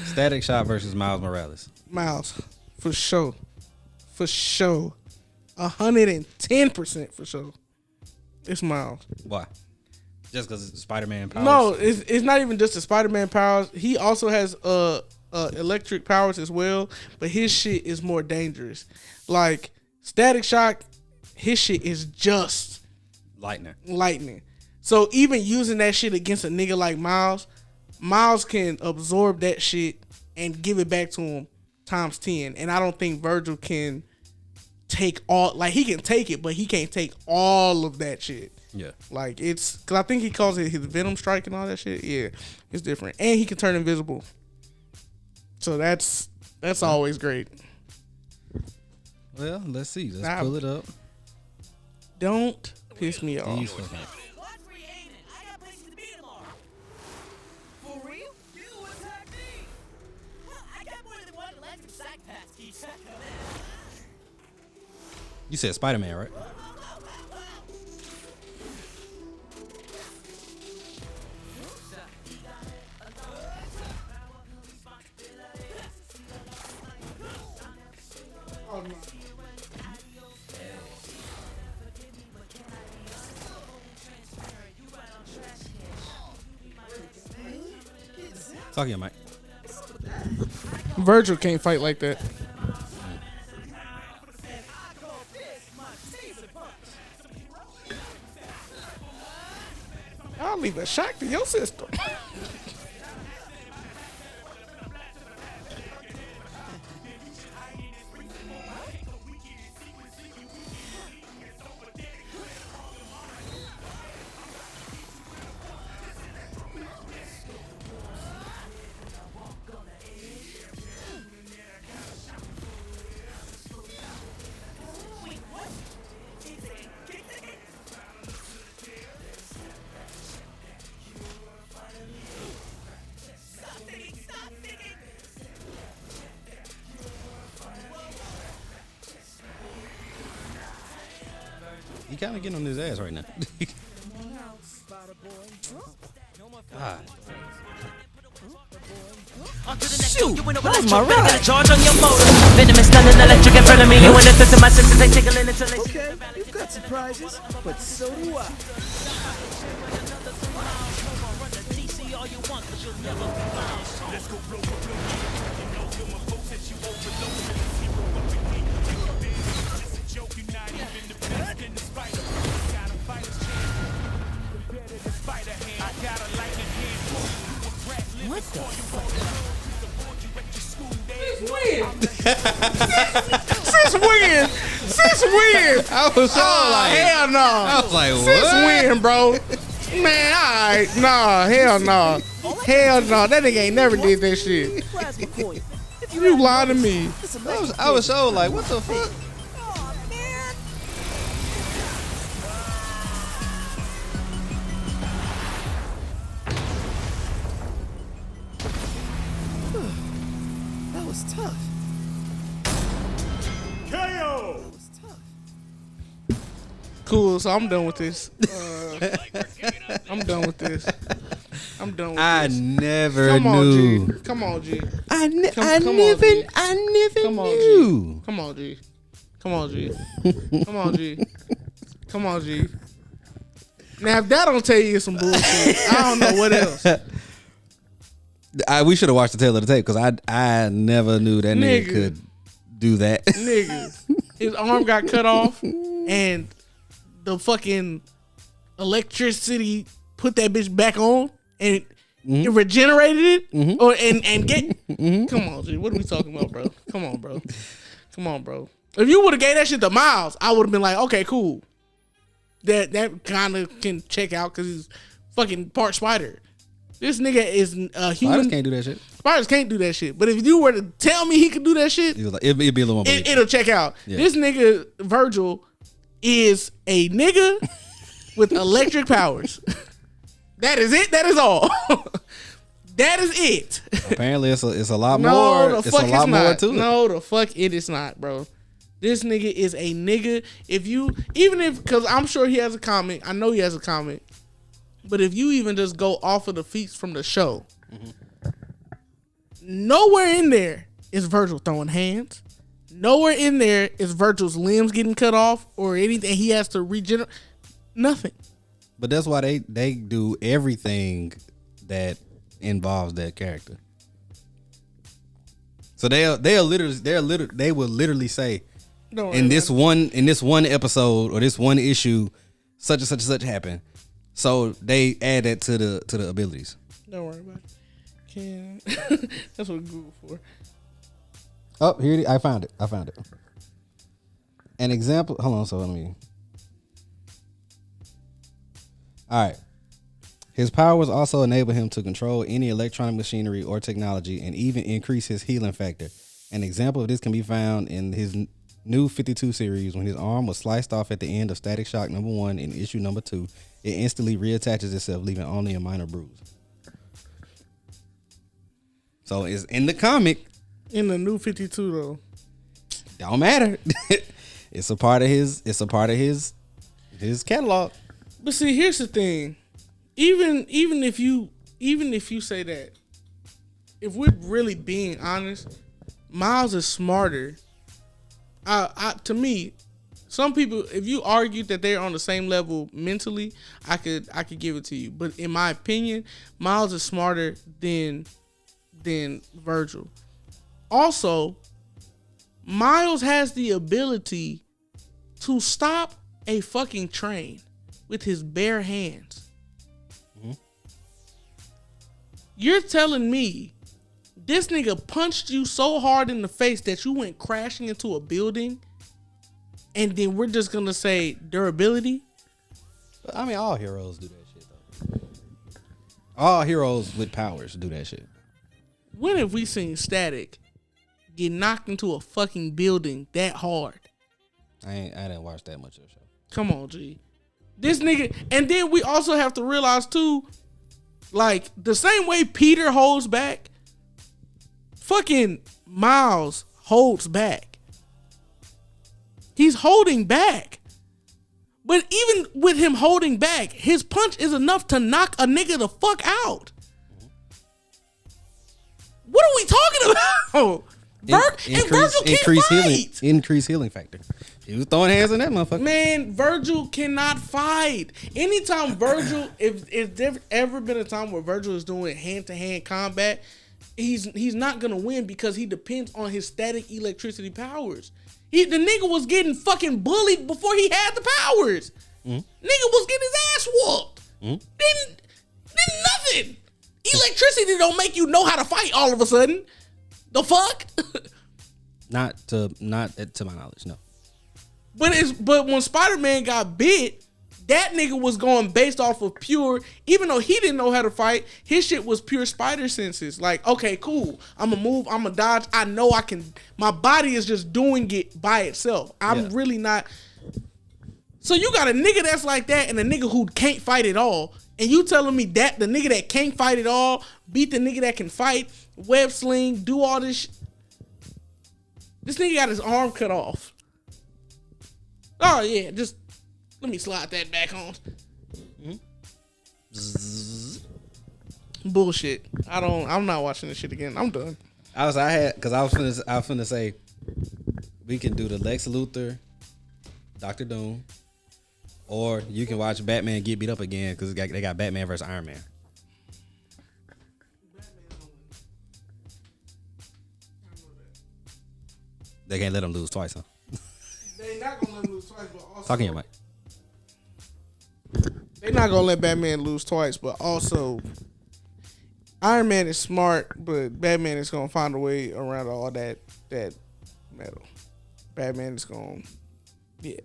Static Shock versus Miles Morales. Miles, for sure. For sure. 110% for sure. It's Miles. Why? Just because it's Spider-Man powers? No, it's not even just the Spider-Man powers. He also has electric powers as well, but his shit is more dangerous. Like Static Shock, his shit is just lightning. So even using that shit against a nigga like Miles can absorb that shit and give it back to him times 10. And I don't think Virgil can take all, like he can take it, but he can't take all of that shit. Yeah. Like it's, cause I think he calls it his Venom Strike and all that shit. Yeah, it's different. And he can turn invisible. So that's always great. Well, let's see. Let's pull it up. Don't piss me off. You said Spider-Man, right? Talk to you, Mike. Virgil can't fight like that. I'll leave a shock to your system. He kind of getting on his ass right now. God. Shoot, that was my ride. Charge on your motor. Venomous, nothing electric in front of me. You and this to my senses, they tickling until they. Okay, you've got surprises, but so do I. What the fuck? Since when? I was so like, hell no. I was like, what? Since when, bro? Man, alright, nah, hell no. Hell no, that nigga ain't never did that shit. Plasma coin. You lied to me. I was so like, what the fuck? Oh, man. That was tough. KO! That was tough. Cool, so I'm done with this. I'm done with this. I never Come on, knew. G. Come on, G. I never Come on, knew. G. Come on, G. Come on, G. Come on, G. Come on, G. Now, if that don't tell you some bullshit, I don't know what else. We should have watched the tail of the tape because I never knew that nigga could do that. Nigga, his arm got cut off, and the fucking electricity put that bitch back on, and it regenerated it, or and get. Come on, G. What are we talking about, bro? Come on, bro. Come on, bro. If you would have gave that shit to Miles, I would have been like, okay, cool. That kind of can check out because he's fucking part spider. This nigga is a human. Spiders can't do that shit. Spiders can't do that shit. But if you were to tell me he could do that shit, He was like, it'd be a little more believable. it'll check out. Yeah. This nigga Virgil is a nigga with electric powers. That is it. That is all. That is it. Apparently, it's a lot No, more. the It's fuck a lot it's more not. to it. No, the fuck it is not, bro. This nigga is a nigga. Because I'm sure he has a comic. I know he has a comic. But if you even just go off of the feats from the show, nowhere in there is Virgil throwing hands. Nowhere in there is Virgil's limbs getting cut off or anything. He has to regenerate. Nothing. But that's why they do everything that involves that character. So they will literally say in this one episode or this one issue, such and such happened. So they add that to the abilities. Don't worry about it. That's what Google for. Oh, here I found it. An example. Hold on. So let me. All right. His powers also enable him to control any electronic machinery or technology and even increase his healing factor. An example of this can be found in his new 52 series when his arm was sliced off at the end of Static Shock #1 in issue #2. It instantly reattaches itself, leaving only a minor bruise. So it's in the comic. In the new 52 though. Don't matter. It's a part of his catalog. But see, here's the thing. Even if you say that, if we're really being honest, Miles is smarter. To me, some people, if you argued that they're on the same level mentally, I could give it to you. But in my opinion, Miles is smarter than Virgil. Also, Miles has the ability to stop a fucking train with his bare hands. Mm-hmm. You're telling me this nigga punched you so hard in the face that you went crashing into a building, and then we're just gonna say durability? I mean, all heroes do that shit, though. All heroes with powers do that shit. When have we seen Static get knocked into a fucking building that hard? I didn't watch that much of the show. Come on, G. This nigga, and then we also have to realize too, like the same way Peter holds back, fucking Miles holds back. He's holding back. But even with him holding back, his punch is enough to knock a nigga the fuck out. What are we talking about? Virgil can't fight. Increase healing factor. He was throwing hands in that motherfucker. Man, Virgil cannot fight. Anytime Virgil, if there ever been a time where Virgil is doing hand-to-hand combat, he's not gonna win because he depends on his static electricity powers. The nigga was getting fucking bullied before he had the powers. Mm-hmm. Nigga was getting his ass whooped. Mm-hmm. Didn't nothing. Electricity don't make you know how to fight all of a sudden. The fuck? Not to my knowledge, no. But when Spider-Man got bit, that nigga was going based off of pure, even though he didn't know how to fight, his shit was pure spider senses. Like, okay, cool. I'ma move, I'ma dodge. I know I can. My body is just doing it by itself. I'm really not. So you got a nigga that's like that and a nigga who can't fight at all. And you telling me that the nigga that can't fight at all beat the nigga that can fight, web sling, do all this This nigga got his arm cut off. Oh yeah, just let me slide that back on. Bullshit. I'm not watching this shit again. I'm done. I was finna say we can do the Lex Luthor, Dr. Doom, or you can watch Batman get beat up again because they got Batman versus Iron Man. They can't let him lose twice, huh? They not gonna let him lose twice, but also talking your mic. They not gonna let Batman lose twice, but also Iron Man is smart, but Batman is gonna find a way around all that metal. Batman is gonna, yeah.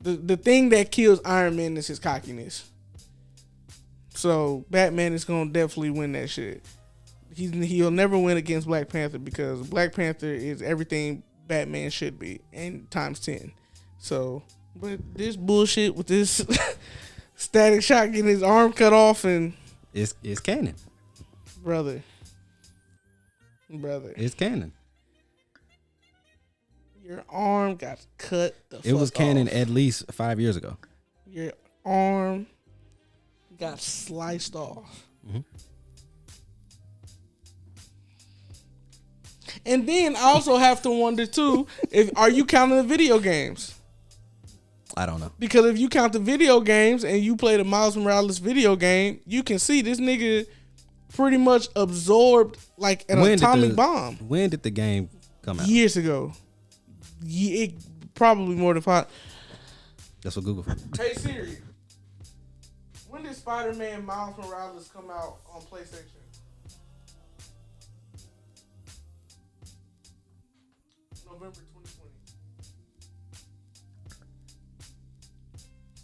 The thing that kills Iron Man is his cockiness. So Batman is gonna definitely win that shit. He'll never win against Black Panther because Black Panther is everything Batman should be and times 10. So, but this bullshit with this Static Shock getting his arm cut off and it's canon, brother. It's canon. Your arm got cut the fuck off. It was canon at least 5 years ago. Your arm got sliced off. Mm-hmm. And then I also have to wonder too, are you counting the video games? I don't know. Because if you count the video games and you play the Miles Morales video game, you can see this nigga pretty much absorbed like an atomic bomb. When did the game come out? Years ago. It probably more than 5. That's what Google. Hey Siri, when did Spider-Man Miles Morales come out on PlayStation? November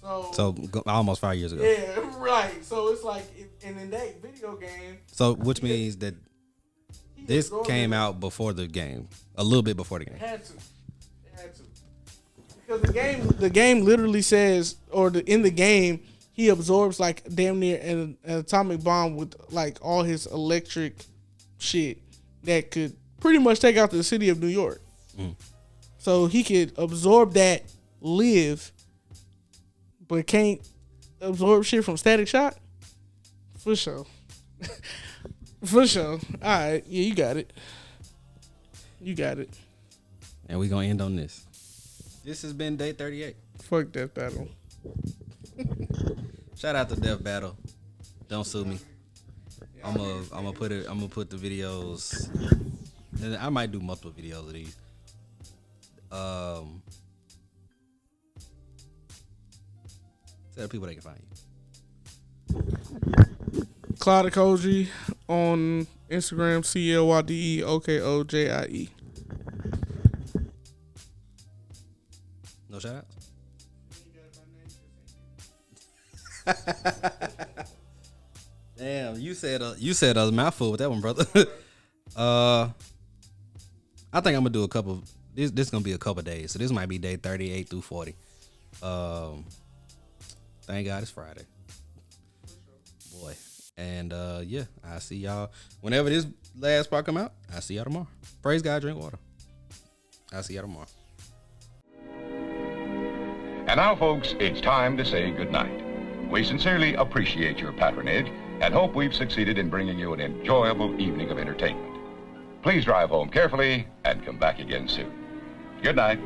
2020. So almost 5 years ago. Yeah, right. So it's like, and in that video game. So which means that this came out before the game, a little bit before the game. It had to. Because the game literally says, in the game, he absorbs like damn near an atomic bomb with like all his electric shit that could pretty much take out the city of New York. So he could absorb that, live, but can't absorb shit from Static Shock? For sure. For sure. All right. Yeah, you got it. You got it. And we're going to end on this. This has been day 38. Fuck Death Battle. Shout out to Death Battle. Don't sue me. I'm gonna put the videos. And I might do multiple videos of these. Tell people they can find you. Clyde Okoji on Instagram, CLYDEOKOJIE. No shout outs? Damn, you said a mouthful with that one, brother. I think I'm gonna do a couple. This is gonna be a couple days, so this might be day 38 through 40. Thank God it's Friday, boy. And yeah, I see y'all whenever this last part come out. I see y'all tomorrow. Praise God, drink water. I see y'all tomorrow. And now, folks, it's time to say goodnight. We sincerely appreciate your patronage and hope we've succeeded in bringing you an enjoyable evening of entertainment. Please drive home carefully and come back again soon. Good night.